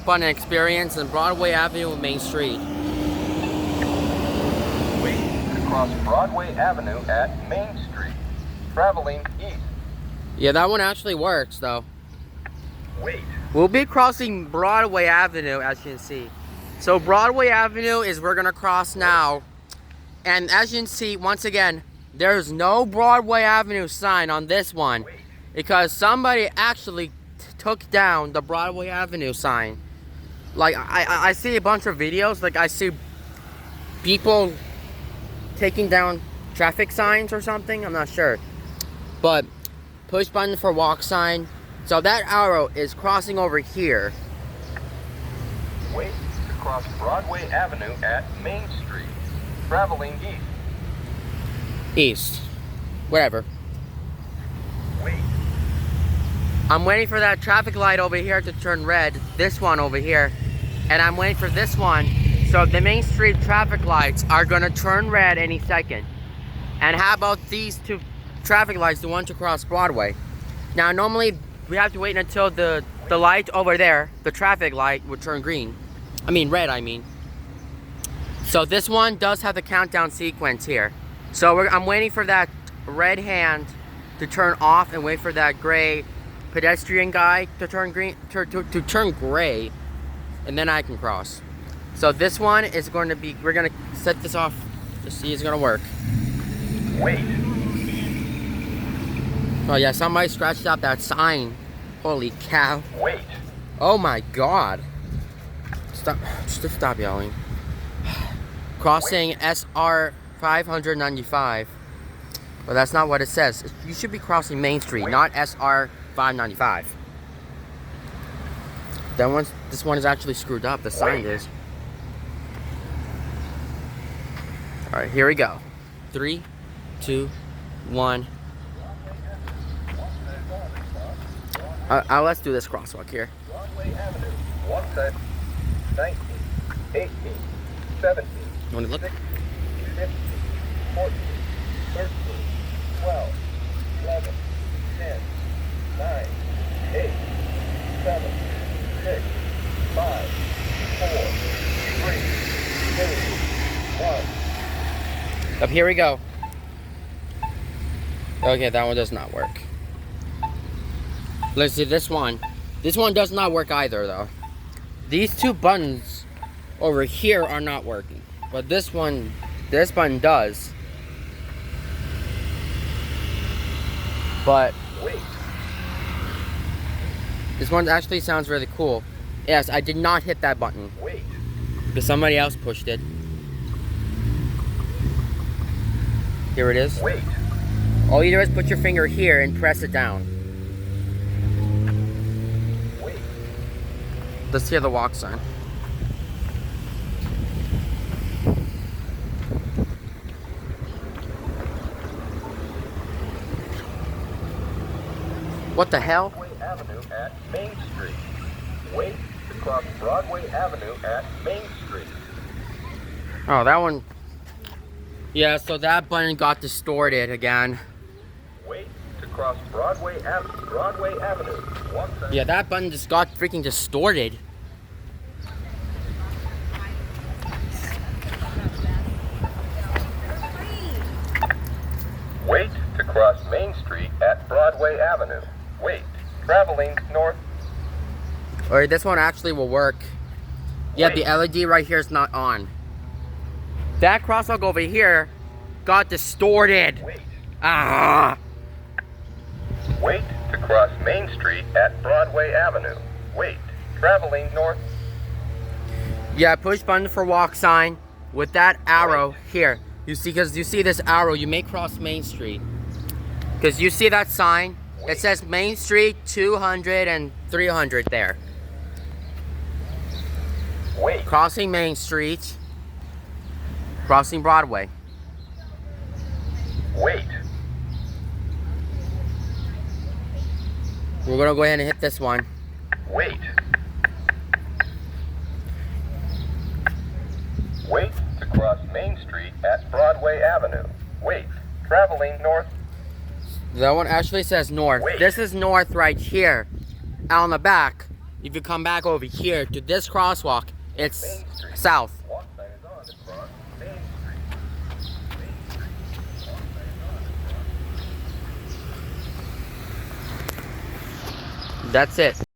Fun experience in Broadway Avenue and Main Street. Wait to cross Broadway Avenue at Main Street, traveling east. Yeah, that one actually works though. Wait. We'll be crossing Broadway Avenue, as you can see. So Broadway Avenue is we're gonna cross now. And as you can see, once again, there's no Broadway Avenue sign on this one because somebody actually took down the Broadway Avenue sign. Like I see a bunch of videos, like I see people taking down traffic signs or something, I'm not sure. But push button for walk sign. So that arrow is crossing over here. Wait to cross Broadway Avenue at Main Street, traveling east. East. Whatever. Wait. I'm waiting for that traffic light over here to turn red. This one over here. And I'm waiting for this one. So the Main Street traffic lights are gonna turn red any second. And how about these two traffic lights, the one to cross Broadway? Now normally we have to wait until the light over there, the traffic light, would turn green. I mean red, I mean. So this one does have the countdown sequence here. So I'm waiting for that red hand to turn off and wait for that gray pedestrian guy to turn green, to turn gray, and then I can cross. So this one is going to be, we're going to set this off to see it's going to work. Wait. Oh yeah, somebody scratched out that sign. Holy cow. Wait. Oh my god. Stop, just stop yelling. Crossing SR 595. Well, that's not what it says. You should be crossing Main Street, not SR 595. This one is actually screwed up. The sign is. All right, here we go. 3, 2, 1. Let's do this crosswalk here. Broadway Avenue, 1 side, 19, 18, 17, You want to look? 16, 15, 14, 13, 12, 11, 10, 9, 8, 7, 6, 5, 4, 3, 2, 1. Up here we go. Okay, that one does not work. Let's see this one. This one does not work either though. These two buttons over here are not working. But this button does. But this one actually sounds really cool. Yes, I did not hit that button. Wait. Because somebody else pushed it. Here it is. Wait. All you do is put your finger here and press it down. Wait. Let's hear the walk sign. What the hell? Broadway Avenue at Main Street. Wait to cross Broadway Avenue at Main Street. Oh, that one. Yeah, so that button got distorted again. Wait to cross Broadway Avenue. Broadway Avenue. 1 side. Yeah, that button just got freaking distorted. Wait to cross Main Street at Broadway Avenue. Wait. Traveling north. Or this one actually will work. Yeah, Wait. the LED right here is not on. That crosswalk over here got distorted. Wait. Ah! Wait to cross Main Street at Broadway Avenue. Wait. Traveling north. Yeah, push button for walk sign with that arrow here. You see, because you see this arrow, you may cross Main Street. Because you see that sign? It says Main Street 200 and 300 there. Wait. Crossing Main Street. Crossing Broadway. Wait. We're gonna go ahead and hit this one. Wait. Wait to cross Main Street at Broadway Avenue. Wait. Traveling north. That one actually says north. Wait. This is north right here. Out on the back. if you come back over here to this crosswalk, it's Main Street. south. Walk sign is on to cross Main Street. Main Street. Walk sign is on to cross. That's it.